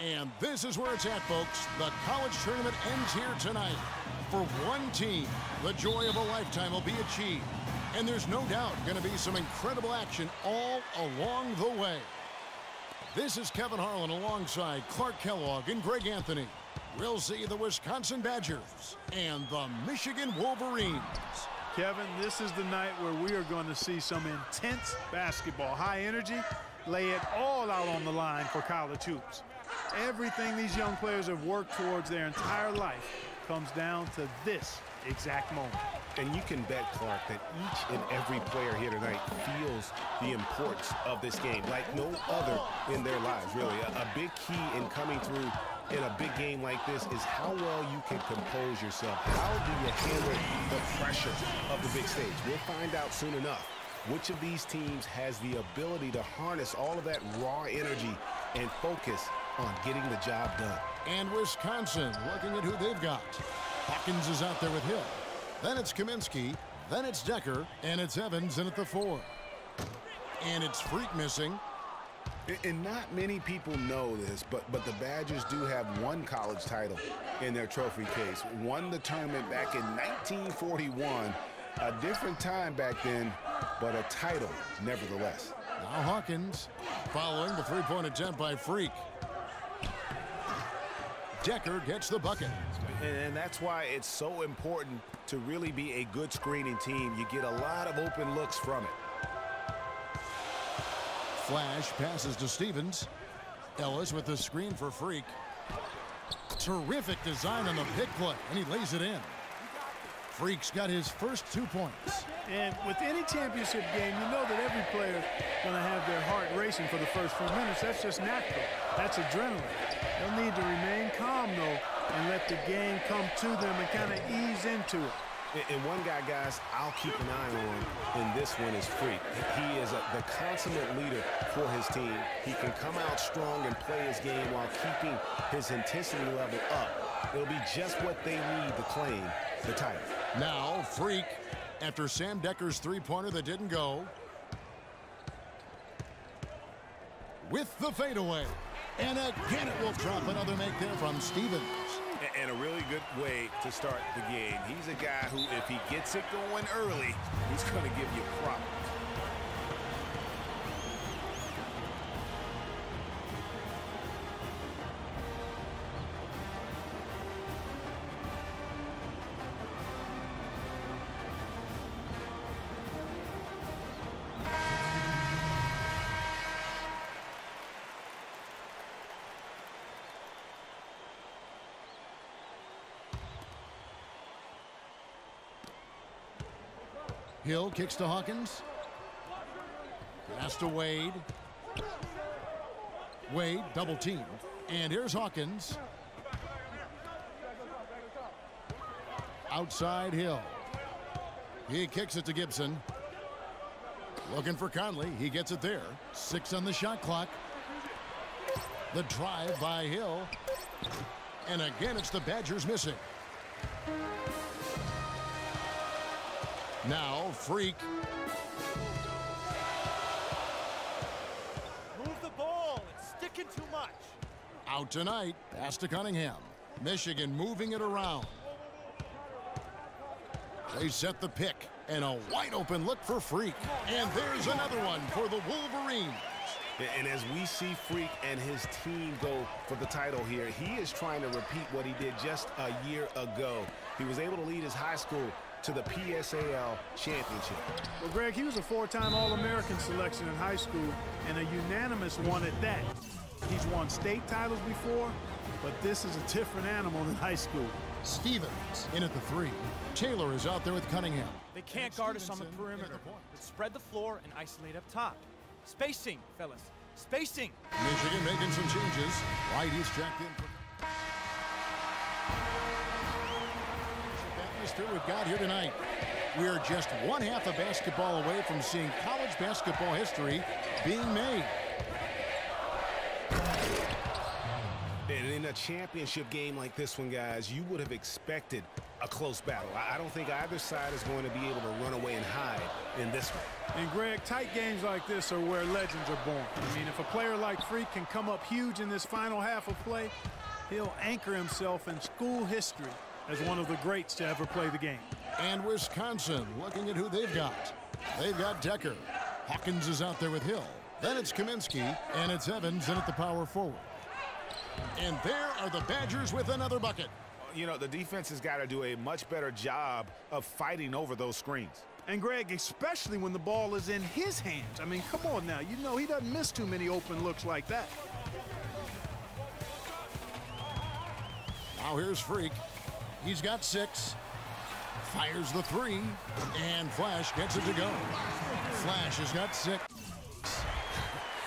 And this is where it's at, folks. The college tournament ends here tonight. For one team, the joy of a lifetime will be achieved. And there's no doubt going to be some incredible action all along the way. This is Kevin Harlan alongside Clark Kellogg and Greg Anthony. We'll see the Wisconsin Badgers and the Michigan Wolverines. Kevin, this is the night where we are going to see some intense basketball. High energy, lay it all out on the line for college hoops. Everything these young players have worked towards their entire life comes down to this exact moment. And you can bet, Clark, that each and every player here tonight feels the importance of this game like no other in their lives, really. A big key in coming through in a big game like this is how well you can compose yourself. How do you handle the pressure of the big stage? We'll find out soon enough which of these teams has the ability to harness all of that raw energy and focus on getting the job done. And Wisconsin looking at who they've got. Hawkins is out there with Hill. Then it's Kaminsky. Then it's Decker. And it's Evans in at the 4. And it's Freak missing. And not many people know this, but the Badgers do have one college title in their trophy case. Won the tournament back in 1941. A different time back then, but a title nevertheless. Now Hawkins following the three-point attempt by Freak. Decker gets the bucket. And that's why it's so important to really be a good screening team. You get a lot of open looks from it. Flash passes to Stevens. Ellis with the screen for Freak. Terrific design on the pick play, and he lays it in. Freak's got his first 2 points. And with any championship game, you know that every player is going to have their heart racing for the first few minutes. That's just natural. That's adrenaline. They'll need to remain calm, though, and let the game come to them and kind of ease into it. And one guy, guys, I'll keep an eye on in this one is Freak. He is the consummate leader for his team. He can come out strong and play his game while keeping his intensity level up. It'll be just what they need to claim the title. Now, Freak, after Sam Decker's three-pointer that didn't go, with the fadeaway. And again, it will drop another make there from Stevens. And a really good way to start the game. He's a guy who, if he gets it going early, he's going to give you problems. Hill kicks to Hawkins. Pass to Wade. Wade double teamed. And here's Hawkins. Outside Hill. He kicks it to Gibson. Looking for Conley. He gets it there. 6 on the shot clock. The drive by Hill. And again, it's the Badgers missing. Now, Freak. Move the ball. It's sticking too much. Out tonight. Pass to Cunningham. Michigan moving it around. They set the pick. And a wide open look for Freak. And there's another one for the Wolverines. And as we see Freak and his team go for the title here, he is trying to repeat what he did just a year ago. He was able to lead his high school to the PSAL championship. Well, Greg, he was a 4-time All-American selection in high school and a unanimous one at that. He's won state titles before, but this is a different animal than high school. Stevens in at the 3. Taylor is out there with Cunningham. They can't guard us on the perimeter. Let's spread the floor and isolate up top. Spacing, fellas. Spacing. Michigan making some changes. White is checked in. Atmosphere we've got here tonight. We are just one half of basketball away from seeing college basketball history being made. And in a championship game like this one, guys, you would have expected a close battle. I don't think either side is going to be able to run away and hide in this one. And, Greg, tight games like this are where legends are born. I mean, if a player like Freak can come up huge in this final half of play, he'll anchor himself in school history as one of the greats to ever play the game. And Wisconsin looking at who they've got. They've got Decker. Hawkins is out there with Hill. Then it's Kaminsky, and it's Evans in at the power forward. And there are the Badgers with another bucket. You know, the defense has got to do a much better job of fighting over those screens. And, Greg, especially when the ball is in his hands. I mean, come on now. You know he doesn't miss too many open looks like that. Now here's Freak. He's got 6. Fires the 3. And Flash gets it to go. Flash has got 6.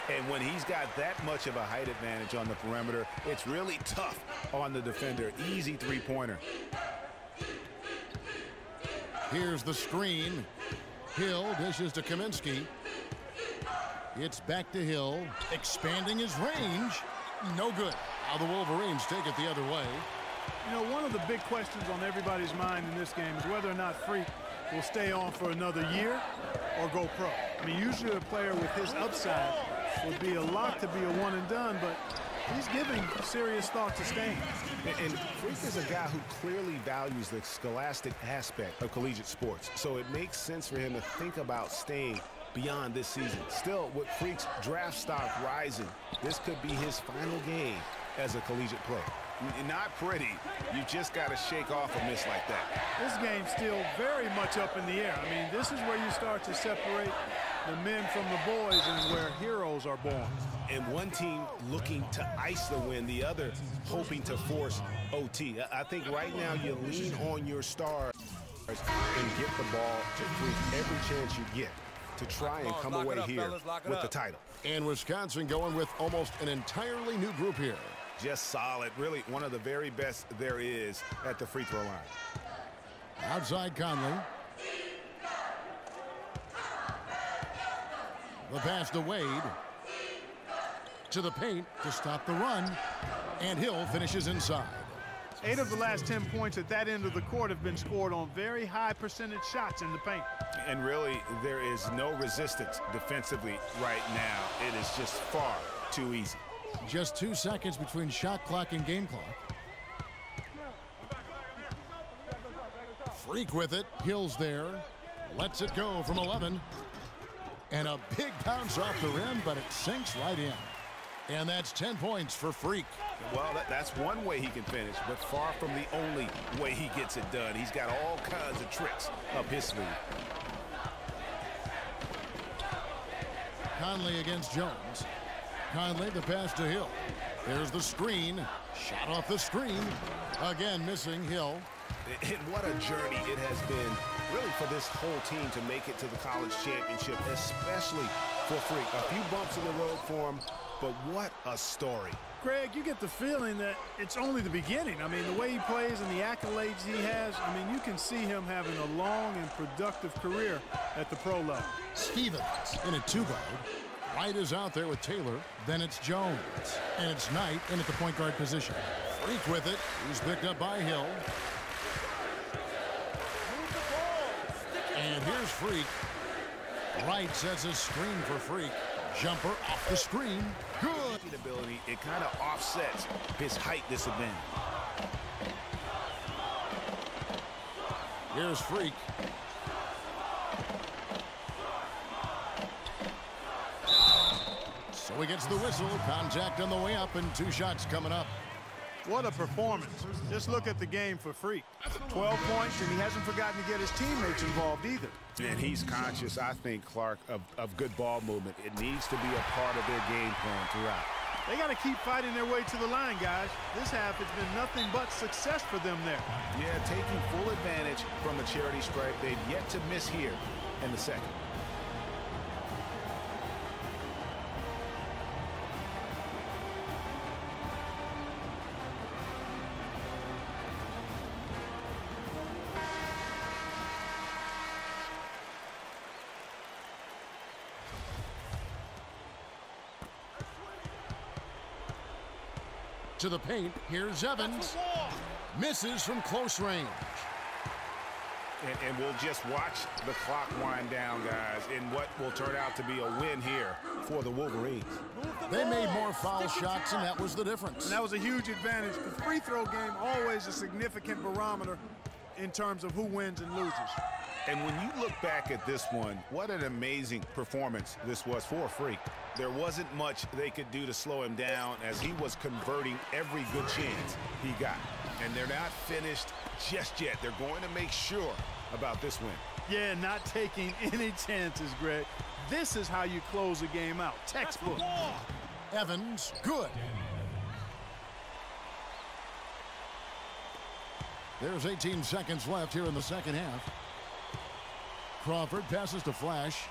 And when he's got that much of a height advantage on the perimeter, it's really tough on the defender. Easy three-pointer. Here's the screen. Hill dishes to Kaminsky. It's back to Hill, expanding his range. No good. Now the Wolverines take it the other way. You know, one of the big questions on everybody's mind in this game is whether or not Freak will stay on for another year or go pro. I mean, usually a player with his upside would be a lot to be a one and done, but he's giving serious thought to staying. And Freak is a guy who clearly values the scholastic aspect of collegiate sports, so it makes sense for him to think about staying beyond this season. Still, with Freak's draft stock rising, this could be his final game as a collegiate pro. Not pretty. You just got to shake off a miss like that. This game's still very much up in the air. I mean, this is where you start to separate the men from the boys and where heroes are born. And one team looking to ice the win, the other hoping to force OT. I think right now you lean on your stars and get the ball to Freak every chance you get to try and come away here with the title. And Wisconsin going with almost an entirely new group here. Just solid. Really one of the very best there is at the free throw line. Outside Conley. The pass to Wade. To the paint to stop the run. And Hill finishes inside. 8 of the last 10 points at that end of the court have been scored on very high percentage shots in the paint. And really, there is no resistance defensively right now. It is just far too easy. Just 2 seconds between shot clock and game clock. Freak with it. Hill's there. Lets it go from 11. And a big bounce off the rim, but it sinks right in. And that's 10 points for Freak. Well, that's one way he can finish, but far from the only way he gets it done. He's got all kinds of tricks up his sleeve. Conley against Jones. Conley, the pass to Hill. There's the screen. Shot off the screen. Again, missing Hill. And what a journey it has been, really, for this whole team to make it to the college championship, especially for Freak. A few bumps in the road for him, but what a story. Greg, you get the feeling that it's only the beginning. I mean, the way he plays and the accolades he has, I mean, you can see him having a long and productive career at the pro level. Stevens in a 2-guard. White is out there with Taylor. Then it's Jones. And it's Knight in at the point guard position. Freak with it. He's picked up by Hill. And here's Freak. Wright sets a screen for Freak. Jumper off the screen. Good. Ability, it kind of offsets his height disadvantage. Here's Freak. So he gets the whistle. Contact on the way up and 2 shots coming up. What a performance. Just look at the game for Freak. 12 points, and he hasn't forgotten to get his teammates involved either. And he's conscious, I think, Clark, of good ball movement. It needs to be a part of their game plan throughout. They got to keep fighting their way to the line, guys. This half has been nothing but success for them there. Yeah, taking full advantage from the charity stripe. They've yet to miss here in the second. To the paint, here's Evans. Misses from close range. And we'll just watch the clock wind down, guys, in what will turn out to be a win here for the Wolverines. They made more foul shots, and that was the difference. And that was a huge advantage. The free throw game, always a significant barometer in terms of who wins and loses. And when you look back at this one, what an amazing performance this was for Freak. There wasn't much they could do to slow him down as he was converting every good chance he got. And they're not finished just yet. They're going to make sure about this win. Yeah, not taking any chances, Greg. This is how you close a game out. Textbook. Evans, good. There's 18 seconds left here in the second half. Crawford passes to Flash.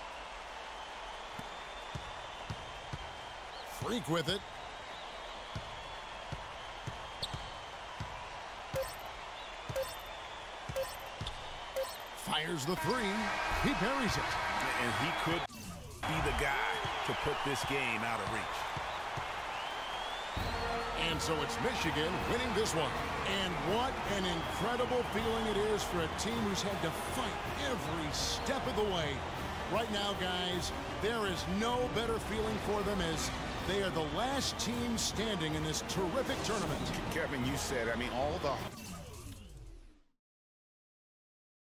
Freak with it. Fires the three. He buries it. And he could be the guy to put this game out of reach. And so it's Michigan winning this one. And what an incredible feeling it is for a team who's had to fight every step of the way. Right now, guys, there is no better feeling for them as they are the last team standing in this terrific tournament. Kevin, you said, I mean, all the